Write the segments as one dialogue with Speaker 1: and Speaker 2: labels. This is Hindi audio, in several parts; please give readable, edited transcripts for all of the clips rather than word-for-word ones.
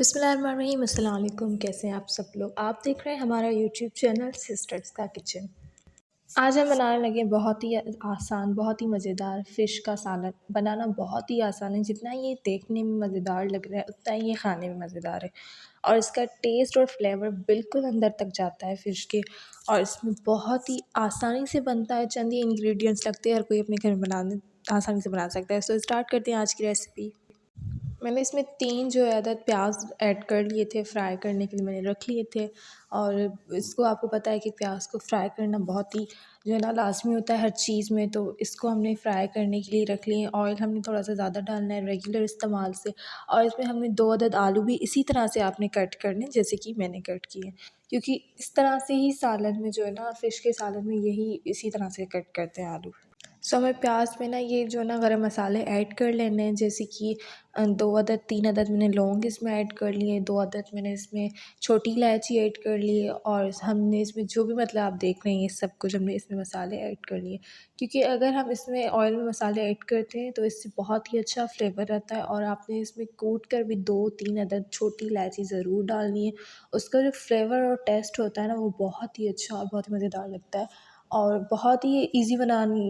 Speaker 1: बिस्मिल्लाहिर्रहमानिर्रहीम। अस्सलाम वालेकुम। कैसे हैं आप सब लोग। आप देख रहे हैं हमारा यूट्यूब चैनल सिस्टर्स का किचन। आज हम बनाने लगे बहुत ही आसान, बहुत ही मज़ेदार फ़िश का सालन। बनाना बहुत ही आसान है, जितना ये देखने में मज़ेदार लग रहा है उतना ही ये खाने में मज़ेदार है। और इसका टेस्ट और फ्लेवर बिल्कुल अंदर तक जाता है फ़िश के। और इसमें बहुत ही आसानी से बनता है, चंद ही इंग्रेडिएंट्स लगते हैं, हर कोई अपने घर में बनाने आसानी से बना सकता है। सो स्टार्ट करते हैं आज की रेसिपी। मैंने इसमें 3 जो है अदद प्याज़ ऐड कर लिए थे, फ्राई करने के लिए मैंने रख लिए थे। और इसको आपको पता है कि प्याज़ को फ्राई करना बहुत ही जो है ना लाज़मी होता है हर चीज़ में, तो इसको हमने फ्राई करने के लिए रख लिए। ऑयल हमने थोड़ा-सा ज़्यादा डालना है रेगुलर इस्तेमाल से। और इसमें हमने 2 अदद आलू भी इसी तरह से आपने कट करने जैसे कि मैंने कट किए, क्योंकि इस तरह से ही सालन में जो है ना फ़िश के सालन में यही इसी तरह से कट करते हैं आलू। सो हमें प्याज़ में ना ये जो ना गरम मसाले ऐड कर लेने हैं, जैसे कि 2 अदद 3 अदद मैंने लौंग इसमें ऐड कर लिए, 2 अदद मैंने इसमें छोटी इलायची ऐड कर ली है। और हमने इसमें जो भी मतलब आप देख रहे हैं ये सब कुछ हमने इसमें मसाले ऐड कर लिए, क्योंकि अगर हम इसमें ऑयल में मसाले ऐड करते हैं तो इससे बहुत ही अच्छा फ्लेवर आता है। और आपने इसमें कूट कर भी 2-3 अदद छोटी इलायची ज़रूर डालनी है। उसका जो फ्लेवर और टेस्ट होता है ना वो बहुत ही अच्छा और बहुत ही मज़ेदार लगता है। और बहुत ही ईज़ी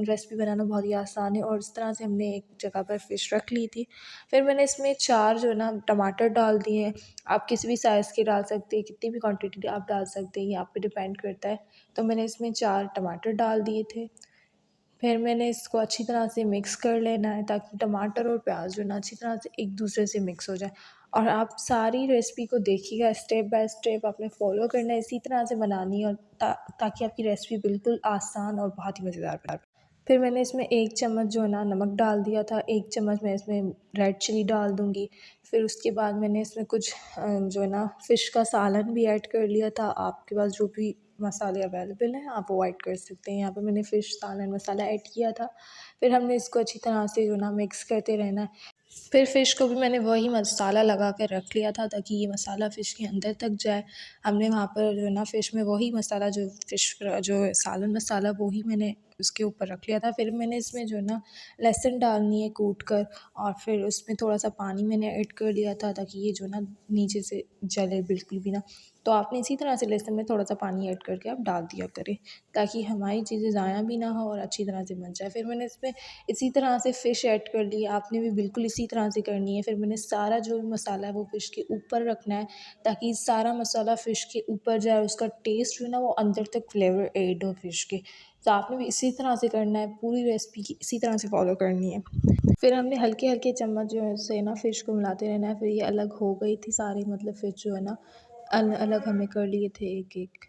Speaker 1: रेसिपी बनाना बहुत ही आसान है। और इस तरह से हमने एक जगह पर फ़िश रख ली थी। फिर मैंने इसमें 4 जो है ना टमाटर डाल दिए हैं। आप किसी भी साइज़ के डाल सकते हैं, कितनी भी क्वांटिटी आप डाल सकते हैं, ये आप पे डिपेंड करता है। तो मैंने इसमें 4 टमाटर डाल दिए थे। फिर मैंने इसको अच्छी तरह से मिक्स कर लेना है, ताकि टमाटर और प्याज़ जो है ना अच्छी तरह से एक दूसरे से मिक्स हो जाए। और आप सारी रेसिपी को देखिएगा, स्टेप बाय स्टेप आपने फ़ॉलो करना है, इसी तरह से बनानी है। और ताकि आपकी रेसिपी बिल्कुल आसान और बहुत ही मज़ेदार बने। फिर मैंने इसमें 1 चम्मच जो है ना नमक डाल दिया था, 1 चम्मच मैं इसमें रेड चिली डाल दूँगी। फिर उसके बाद मैंने इसमें कुछ जो है ना फ़िश का सालन भी ऐड कर लिया था। आपके पास जो भी मसाले अवेलेबल हैं आप वो ऐड कर सकते हैं। यहाँ पे मैंने फ़िश सालन मसाला ऐड किया था। फिर हमने इसको अच्छी तरह से जो है ना मिक्स करते रहना है। फिर फ़िश को भी मैंने वही मसाला लगा कर रख लिया था, ताकि ये मसाला फ़िश के अंदर तक जाए। हमने वहाँ पर जो है ना फ़िश में वही मसाला जो फ़िश का जो सालन मसाला वो ही मैंने उसके ऊपर रख लिया था। फिर मैंने इसमें जो है ना लहसुन डालनी है कूट कर। और फिर उसमें थोड़ा-सा पानी मैंने ऐड कर लिया था, ताकि ये जो है ना नीचे से जले बिल्कुल भी ना। तो आपने इसी तरह से लहसुन में थोड़ा-सा पानी ऐड करके आप डाल दिया करें, ताकि हमारी चीज़ें ज़ाया भी ना हो और अच्छी तरह से बन जाए। फिर मैंने इसमें इसी तरह से फ़िश ऐड कर ली, आपने भी बिल्कुल इसी तरह से करनी है। फिर मैंने सारा जो भी मसाला है वो फ़िश के ऊपर रखना है, ताकि सारा मसाला फ़िश के ऊपर जाए, उसका टेस्ट जो है ना वो अंदर तक फ्लेवर ऐड हो फ़िश के। तो आपने भी इसी तरह से करना है, पूरी रेसिपी की इसी तरह से फ़ॉलो करनी है। फिर हमने हल्के-हल्के चम्मच जो है उससे ना फ़िश को मिलाते रहना है। फिर ये अलग हो गई थी सारी, मतलब फ़िश जो है ना अलग हमने कर लिए थे एक-एक।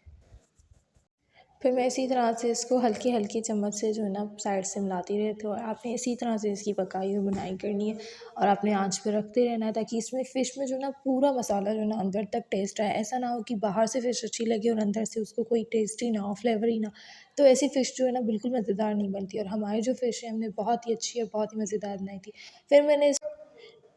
Speaker 1: फिर मैं इसी तरह से इसको हल्की-हल्की चम्मच से जो है ना साइड से मिलाती रहती हूँ। और आपने इसी तरह से इसकी पकाई हुई बुनाई करनी है। और आपने आँच पे रखते रहना है, ताकि इसमें फ़िश में जो है ना पूरा मसाला जो है ना अंदर तक टेस्ट आए। ऐसा ना हो कि बाहर से फ़िश अच्छी लगे और अंदर से उसको कोई टेस्ट ही ना हो, फ्लेवर ही ना। तो ऐसी फ़िश जो है ना बिल्कुल मज़ेदार नहीं बनती। और हमारी जो फ़िश है हमने बहुत ही अच्छी और बहुत ही मज़ेदार बनाई थी।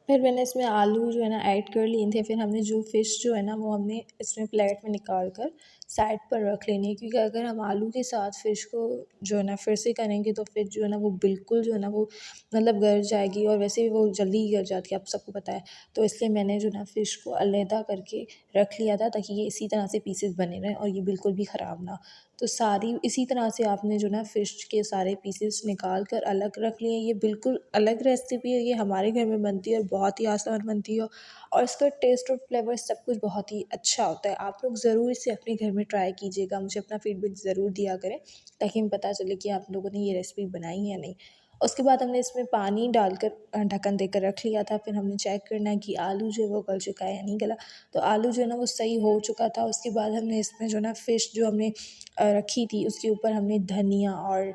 Speaker 1: फिर मैंने इसमें आलू जो है ना ऐड कर लिए थे। फिर हमने जो फ़िश जो है ना वो हमने इसमें प्लेट में निकाल कर साइड पर रख लेनी है, क्योंकि अगर हम आलू के साथ फ़िश को जो है ना फिर से करेंगे तो फ़िश जो है ना वो बिल्कुल जो है ना वो मतलब गल जाएगी। और वैसे भी वो जल्दी ही गल जाती है, आप सबको पता है। तो इसलिए मैंने जो ना फ़िश को अलहदा करके रख लिया था, ताकि ये इसी तरह से पीसेस बने रहें और ये बिल्कुल भी ख़राब ना हो। तो सारी इसी तरह से आपने जो ना फ़िश के सारे पीसेस निकाल कर अलग रख लिए। ये बिल्कुल अलग रेसिपी है, ये हमारे घर में बनती है और बहुत ही आसान बनती है। और इसका टेस्ट और फ्लेवर सब कुछ बहुत ही अच्छा होता है। आप लोग ज़रूर इसे अपने घर में ट्राई कीजिएगा, मुझे अपना फ़ीडबैक ज़रूर दिया करें, ताकि हमें पता चले कि आप लोगों ने ये रेसिपी बनाई है या नहीं। उसके बाद हमने इसमें पानी डालकर ढक्कन देकर रख लिया था। फिर हमने चेक करना है कि आलू जो है वो गल चुका है या नहीं गला। तो आलू जो है ना वो सही हो चुका था। उसके बाद हमने इसमें जो ना फ़िश जो हमने रखी थी उसके ऊपर हमने धनिया और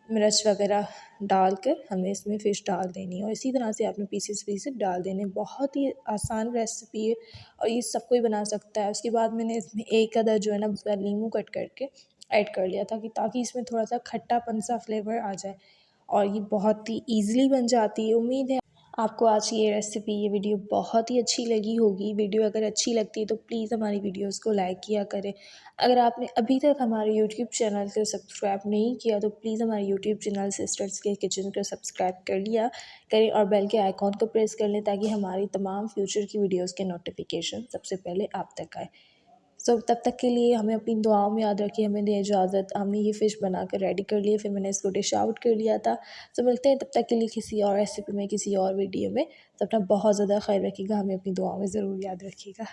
Speaker 1: मिर्च वगैरह डालकर हमने इसमें फ़िश डाल देनी है। और इसी तरह से आपने पीसेस डाल देने। बहुत ही आसान रेसिपी है और ये सब कोई बना सकता है। उसके बाद मैंने इसमें एक अदर जो है ना उसका नींबू कट करके ऐड कर लिया था, कि ताकि इसमें थोड़ा-सा खट्टापन सा फ्लेवर आ जाए। और ये बहुत ही ईज़िली बन जाती है। उम्मीद है आपको आज की ये रेसिपी ये वीडियो बहुत ही अच्छी लगी होगी। वीडियो अगर अच्छी लगती है तो प्लीज़ हमारी वीडियोस को लाइक किया करें। अगर आपने अभी तक हमारे यूट्यूब चैनल को सब्सक्राइब नहीं किया तो प्लीज़ हमारे यूट्यूब चैनल सिस्टर्स के किचन को सब्सक्राइब कर लिया करें और बेल के आइकॉन को प्रेस कर लें ताकि हमारी तमाम फ्यूचर की वीडियोज़ के नोटिफिकेशन सबसे पहले आप तक आए। सो तब तक के लिए हमें अपनी दुआओं में याद रखिए। हमें दें इजाज़त। हमने ये फ़िश बनाकर रेडी कर लिए, फिर मैंने इसको डिश आउट कर लिया था। तो मिलते हैं तब तक के लिए किसी और रेसिपी में, किसी और वीडियो में। तो अपना बहुत ज़्यादा ख़्याल रखिएगा, हमें अपनी दुआओं में ज़रूर याद रखिएगा।